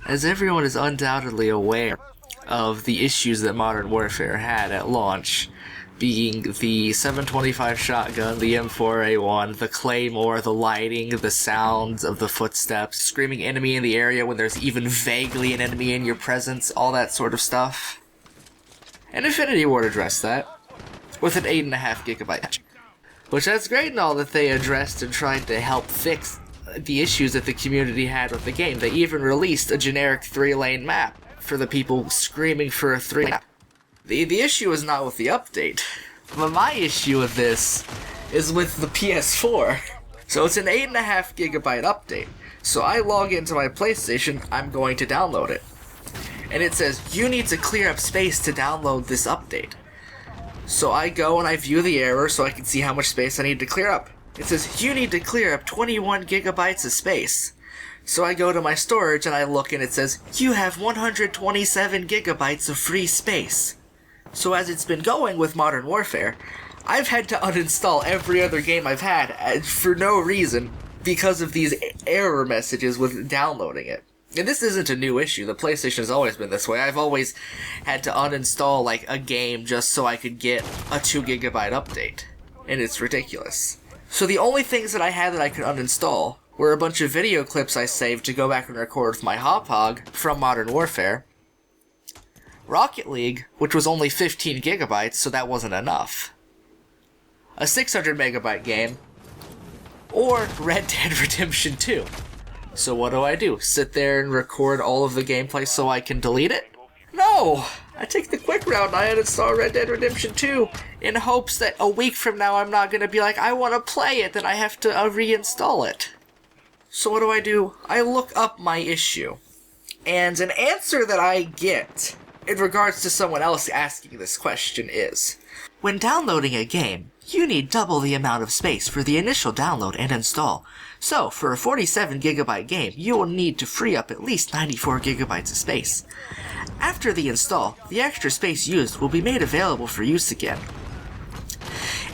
as everyone is undoubtedly aware of the issues that Modern Warfare had at launch, being the 725 shotgun, the M4A1, the claymore, the lighting, the sounds of the footsteps, screaming enemy in the area when there's even vaguely an enemy in your presence, all that sort of stuff. And Infinity Ward addressed that with an 8.5 gigabyte. Which that's great and all that they addressed and tried to help fix the issues that the community had with the game. They even released a generic 3-lane map for the people screaming for a 3 map. The issue is not with the update, but my issue with this is with the PS4. So it's an 8.5 gigabyte update. So I log into my PlayStation, I'm going to download it. And it says, you need to clear up space to download this update. So I go and I view the error so I can see how much space I need to clear up. It says, you need to clear up 21 gigabytes of space. So I go to my storage and I look and it says, you have 127 gigabytes of free space. So as it's been going with Modern Warfare, I've had to uninstall every other game I've had for no reason because of these error messages with downloading it. And this isn't a new issue. The PlayStation has always been this way. I've always had to uninstall like a game just so I could get a 2 gigabyte update. And it's ridiculous. So the only things that I had that I could uninstall were a bunch of video clips I saved to go back and record with my Hop from Modern Warfare, Rocket League, which was only 15 gigabytes, so that wasn't enough, a 600 megabyte game, or Red Dead Redemption 2. So what do? Sit there and record all of the gameplay so I can delete it? No! I take the quick route and I uninstall Red Dead Redemption 2 in hopes that a week from now I'm not going to be like, I want to play it, then I have to reinstall it. So what do? I look up my issue. And an answer that I get in regards to someone else asking this question is, when downloading a game, you need double the amount of space for the initial download and install. So, for a 47 gigabyte game, you will need to free up at least 94 gigabytes of space. After the install, the extra space used will be made available for use again.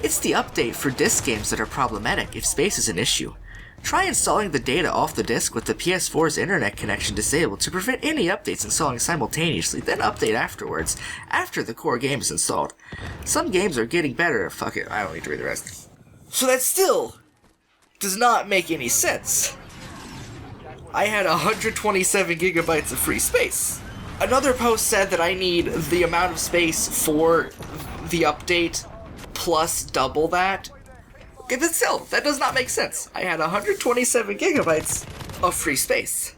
It's the update for disc games that are problematic if space is an issue. Try installing the data off the disc with the PS4's internet connection disabled to prevent any updates installing simultaneously, then update afterwards, after the core game is installed. Some games are getting better. Fuck it, I don't need to read the rest. So that still does not make any sense. I had 127 gigabytes of free space. Another post said that I need the amount of space for the update plus double that. Okay, but still, that does not make sense. I had 127 gigabytes of free space.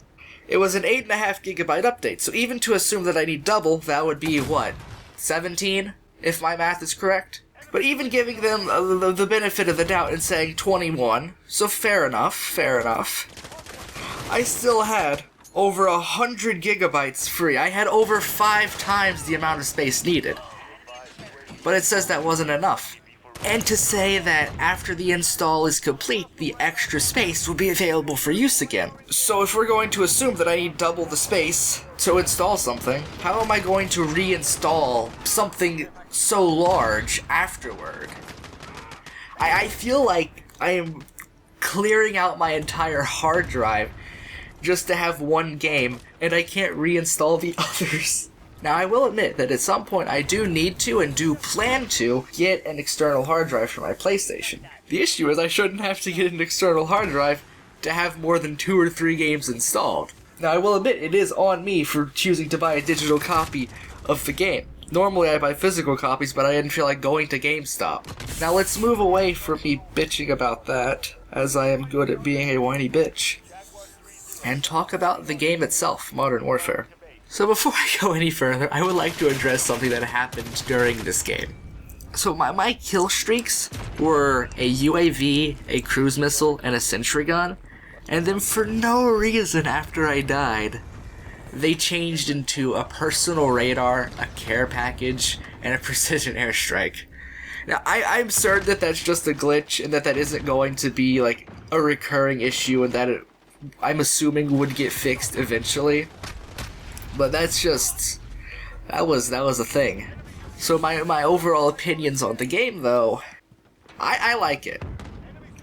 It was an 8.5 gigabyte update, so even to assume that I need double, that would be, what, 17, if my math is correct? But even giving them the benefit of the doubt and saying 21, so fair enough, I still had over 100 gigabytes free. I had over 5 times the amount of space needed. But it says that wasn't enough. And to say that after the install is complete, the extra space will be available for use again. So if we're going to assume that I need double the space to install something, how am I going to reinstall something so large afterward? I feel like I am clearing out my entire hard drive just to have one game, and I can't reinstall the others. Now, I will admit that at some point I do need to and do plan to get an external hard drive for my PlayStation. The issue is I shouldn't have to get an external hard drive to have more than 2 or 3 games installed. Now, I will admit it is on me for choosing to buy a digital copy of the game. Normally I buy physical copies, but I didn't feel like going to GameStop. Now let's move away from me bitching about that, as I am good at being a whiny bitch, and talk about the game itself, Modern Warfare. So before I go any further, I would like to address something that happened during this game. So my kill streaks were a UAV, a cruise missile, and a sentry gun, and then for no reason after I died, they changed into a personal radar, a care package, and a precision airstrike. Now, I'm certain that that's just a glitch, and that isn't going to be, like, a recurring issue, and that it, I'm assuming, would get fixed eventually. But that's just... That was a thing. So my overall opinions on the game, though, I like it.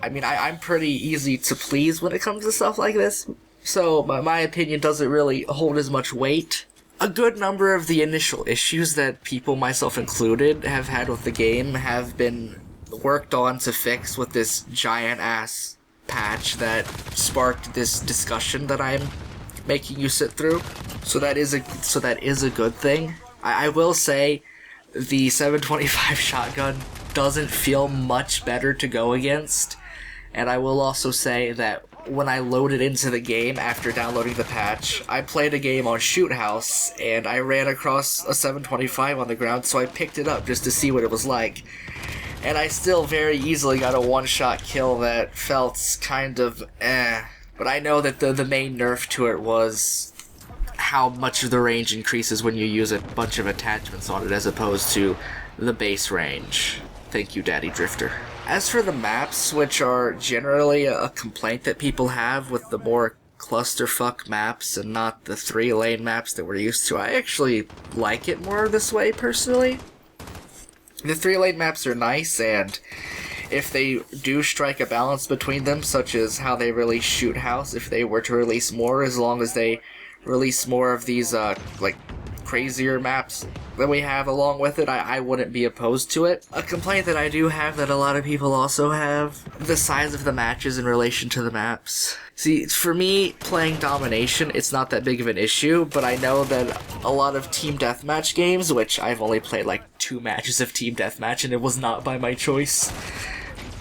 I mean, I'm pretty easy to please when it comes to stuff like this. So my opinion doesn't really hold as much weight. A good number of the initial issues that people, myself included, have had with the game have been worked on to fix with this giant-ass patch that sparked this discussion that I'm making you sit through. So that is a good thing. I will say the 725 shotgun doesn't feel much better to go against, and I will also say that when I loaded into the game after downloading the patch, I played a game on Shoot House, and I ran across a 725 on the ground, so I picked it up just to see what it was like. And I still very easily got a one-shot kill that felt kind of eh. But I know that the main nerf to it was how much of the range increases when you use a bunch of attachments on it as opposed to the base range. Thank you, Daddy Drifter. As for the maps, which are generally a complaint that people have with the more clusterfuck maps and not the 3-lane maps that we're used to, I actually like it more this way, personally. The 3-lane maps are nice, and if they do strike a balance between them, such as how they release Shoot House, if they were to release more, as long as they release more of these, like, crazier maps that we have along with it, I wouldn't be opposed to it. A complaint that I do have that a lot of people also have, the size of the matches in relation to the maps. See, for me, playing Domination, it's not that big of an issue, but I know that a lot of Team Deathmatch games, which I've only played like 2 matches of Team Deathmatch, and it was not by my choice,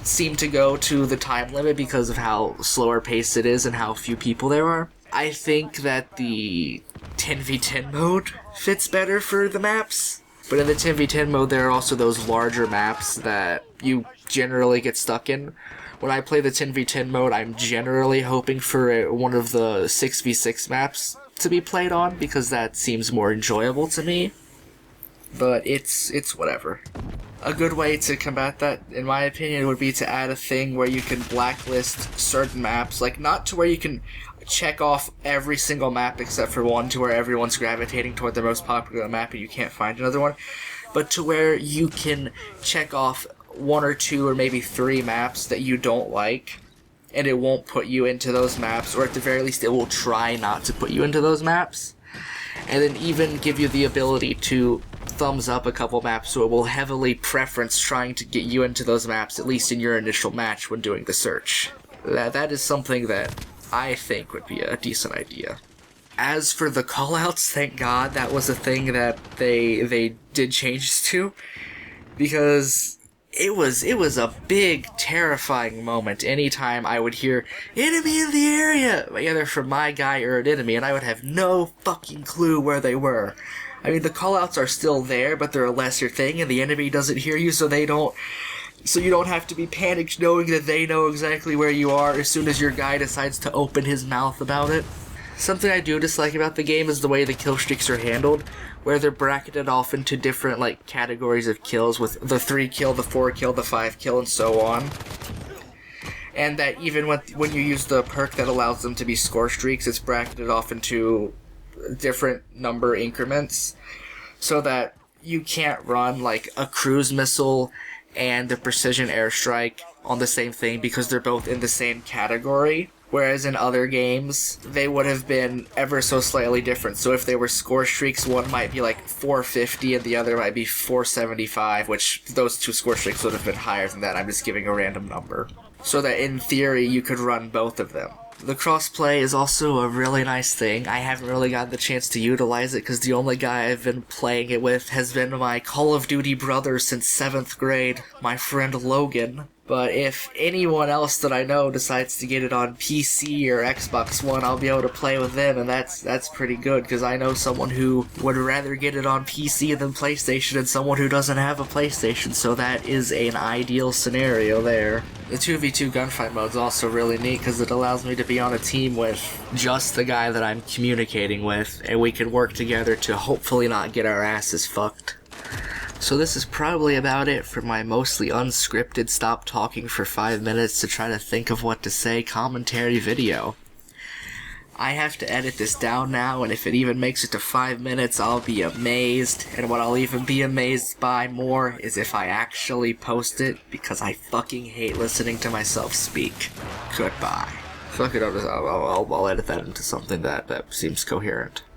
seem to go to the time limit because of how slower paced it is and how few people there are. I think that the 10v10 mode fits better for the maps, but in the 10v10 mode there are also those larger maps that you generally get stuck in. When I play the 10v10 mode, I'm generally hoping for one of the 6v6 maps to be played on, because that seems more enjoyable to me. But it's whatever. A good way to combat that, in my opinion, would be to add a thing where you can blacklist certain maps, like not to where you can check off every single map except for one, to where everyone's gravitating toward the most popular map and you can't find another one, but to where you can check off 1 or 2 or maybe 3 maps that you don't like, and it won't put you into those maps, or at the very least it will try not to put you into those maps, and then even give you the ability to thumbs up a couple maps, so it will heavily preference trying to get you into those maps, at least in your initial match when doing the search. That is something that I think would be a decent idea. As for the callouts, thank God that was a thing that they did changes to, because it was a big, terrifying moment anytime I would hear, enemy in the area, either from my guy or an enemy, and I would have no fucking clue where they were. I mean, the callouts are still there, but they're a lesser thing, and the enemy doesn't hear you, so you don't have to be panicked knowing that they know exactly where you are as soon as your guy decides to open his mouth about it. Something I do dislike about the game is the way the kill streaks are handled, where they're bracketed off into different, like, categories of kills, with the 3 kill, the 4 kill, the 5 kill, and so on. And that even when you use the perk that allows them to be score streaks, it's bracketed off into different number increments, so that you can't run, like, a cruise missile and the precision airstrike on the same thing because they're both in the same category. Whereas in other games, they would have been ever so slightly different. So if they were score streaks, one might be like 450 and the other might be 475, which those 2 score streaks would have been higher than that. I'm just giving a random number. So that in theory, you could run both of them. The crossplay is also a really nice thing. I haven't really gotten the chance to utilize it because the only guy I've been playing it with has been my Call of Duty brother since 7th grade, my friend Logan. But if anyone else that I know decides to get it on PC or Xbox One, I'll be able to play with them, and that's pretty good, because I know someone who would rather get it on PC than PlayStation, and someone who doesn't have a PlayStation, so that is an ideal scenario there. The 2v2 gunfight mode is also really neat, because it allows me to be on a team with just the guy that I'm communicating with, and we can work together to hopefully not get our asses fucked. So this is probably about it for my mostly unscripted stop talking for 5 minutes to try to think of what to say commentary video. I have to edit this down now, and if it even makes it to 5 minutes, I'll be amazed. And what I'll even be amazed by more is if I actually post it, because I fucking hate listening to myself speak. Goodbye. Fuck it, I'll edit that into something that seems coherent.